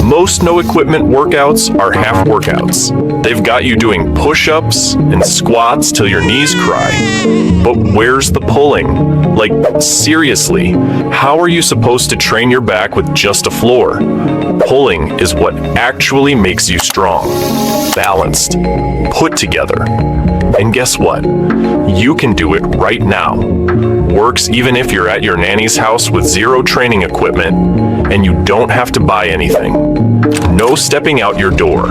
Most no-equipment workouts are half workouts. They've got you doing push-ups and squats till your knees cry. But where's the pulling? Like, seriously, how are you supposed to train your back with just a floor? Pulling is what actually makes you strong, balanced, put together. And guess what? You can do it right now. Works even if you're at your nanny's house with zero training equipment and you don't have to buy anything. No stepping out your door.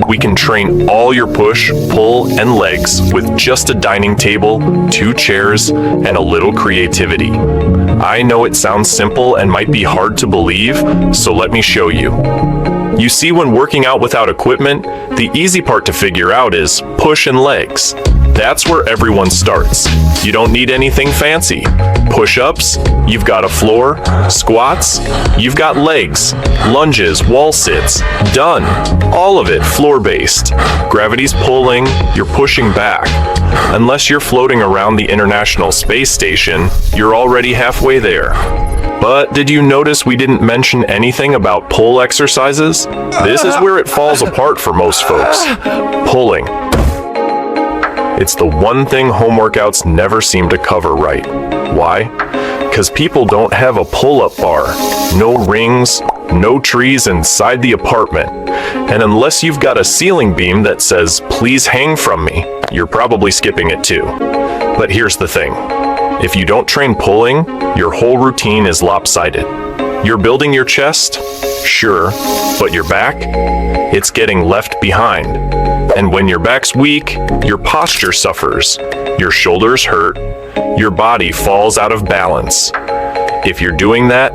We can train all your push, pull, and legs with just a dining table, 2 chairs, and a little creativity. I know it sounds simple and might be hard to believe, so let me show you. You see, when working out without equipment, the easy part to figure out is push and legs. That's where everyone starts. You don't need anything fancy. Push-ups, you've got a floor. Squats, you've got legs. Lunges, wall sits, done. All of it floor-based. Gravity's pulling, you're pushing back. Unless you're floating around the International Space Station, you're already halfway there. But did you notice we didn't mention anything about pull exercises? This is where it falls apart for most folks. Pulling. It's the one thing home workouts never seem to cover right. Why? Because people don't have a pull-up bar, no rings, no trees inside the apartment. And unless you've got a ceiling beam that says, "Please hang from me," you're probably skipping it too. But here's the thing. If you don't train pulling, your whole routine is lopsided. You're building your chest? Sure. But your back? It's getting left behind. And when your back's weak, your posture suffers. Your shoulders hurt. Your body falls out of balance. If you're doing that,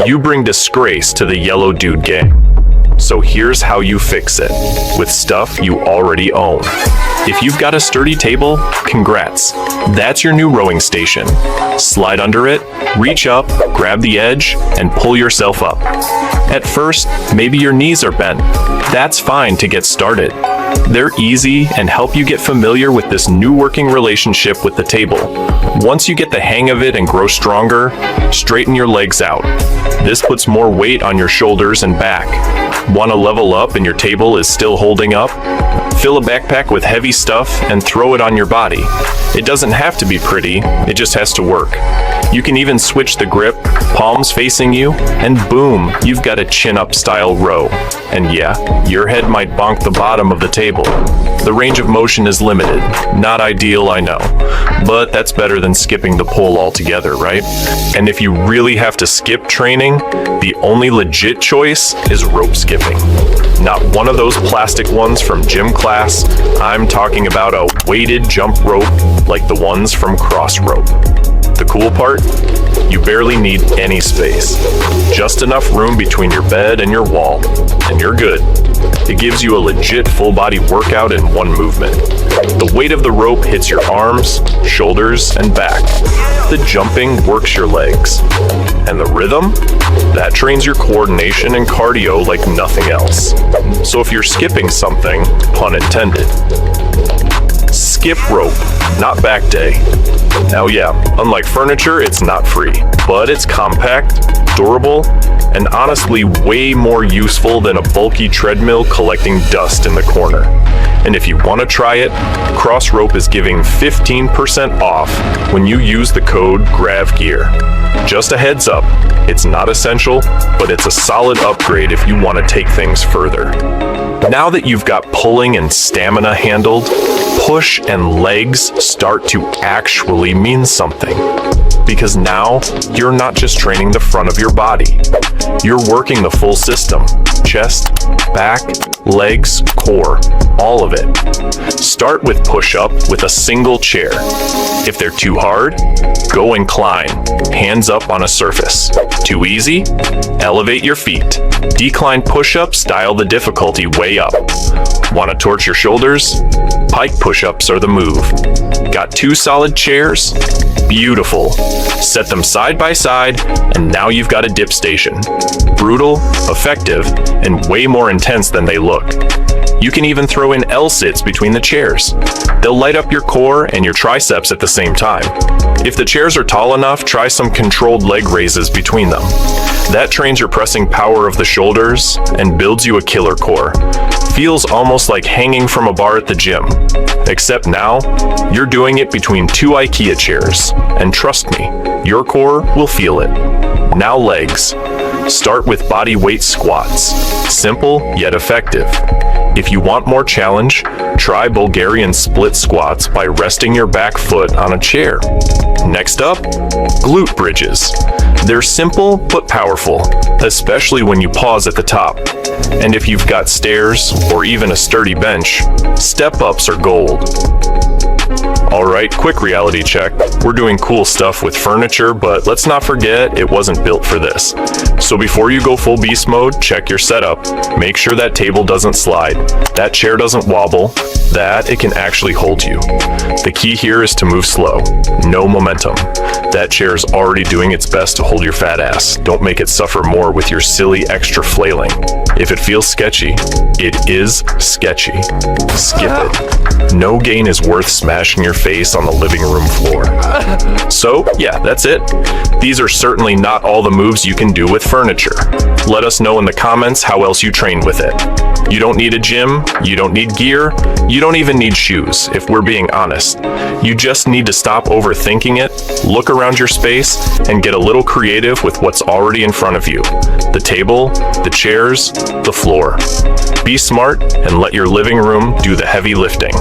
you bring disgrace to the Yellow Dude gang. So here's how you fix it, with stuff you already own. If you've got a sturdy table, congrats. That's your new rowing station. Slide under it, reach up, grab the edge, and pull yourself up. At first, maybe your knees are bent. That's fine to get started. They're easy and help you get familiar with this new working relationship with the table. Once you get the hang of it and grow stronger, straighten your legs out. This puts more weight on your shoulders and back. Want to level up and your table is still holding up? Fill a backpack with heavy stuff and throw it on your body. It doesn't have to be pretty, it just has to work. You can even switch the grip, palms facing you, and boom, you've got a chin-up style row. And yeah, your head might bonk the bottom of the table. The range of motion is limited. Not ideal, I know. But that's better than skipping the pull altogether, right? And if you really have to skip training, the only legit choice is rope skipping. Not one of those plastic ones from gym class. I'm talking about a weighted jump rope like the ones from cross rope. The cool part? You barely need any space. Just enough room between your bed and your wall, and you're good. It gives you a legit full-body workout in one movement. The weight of the rope hits your arms, shoulders, and back. The jumping works your legs. And the rhythm? That trains your coordination and cardio like nothing else. So if you're skipping something, pun intended, skip rope, not back day. Now yeah, unlike furniture, it's not free, but it's compact, durable, and honestly way more useful than a bulky treadmill collecting dust in the corner. And if you want to try it, Cross Rope is giving 15% off when you use the code GRAVGEAR. Just a heads up, it's not essential, but it's a solid upgrade if you want to take things further. Now that you've got pulling and stamina handled, push and legs start to actually mean something. Because now, you're not just training the front of your body. You're working the full system. Chest, back, legs, core, all of it. Start with push-up with a single chair. If they're too hard, go incline, hands up on a surface. Too easy? Elevate your feet. Decline push-ups dial the difficulty way up. Want to torch your shoulders? Pike push-ups are the move. Got 2 solid chairs? Beautiful. Set them side by side, and now you've got a dip station. Brutal, effective, and way more intense than they look. You can even throw in L-sits between the chairs. They'll light up your core and your triceps at the same time. If the chairs are tall enough, try some controlled leg raises between them. That trains your pressing power of the shoulders and builds you a killer core. Feels almost like hanging from a bar at the gym. Except now, you're doing it between 2 IKEA chairs. And trust me, your core will feel it. Now legs. Start with body weight squats. Simple yet effective. If you want more challenge, try Bulgarian split squats by resting your back foot on a chair. Next up, glute bridges. They're simple but powerful, especially when you pause at the top. And if you've got stairs or even a sturdy bench, step-ups are gold. Alright, quick reality check. We're doing cool stuff with furniture, but let's not forget it wasn't built for this. So before you go full beast mode, check your setup. Make sure that table doesn't slide, that chair doesn't wobble, that it can actually hold you. The key here is to move slow, no momentum. That chair is already doing its best to hold your fat ass. Don't make it suffer more with your silly extra flailing. If it feels sketchy, it is sketchy. Skip it. No gain is worth smashing your face on the living room floor. So, yeah, that's it. These are certainly not all the moves you can do with furniture. Let us know in the comments how else you train with it. You don't need a gym, you don't need gear, you don't even need shoes, if we're being honest. You just need to stop overthinking it, look around your space, and get a little creative with what's already in front of you. The table, the chairs, the floor. Be smart and let your living room do the heavy lifting.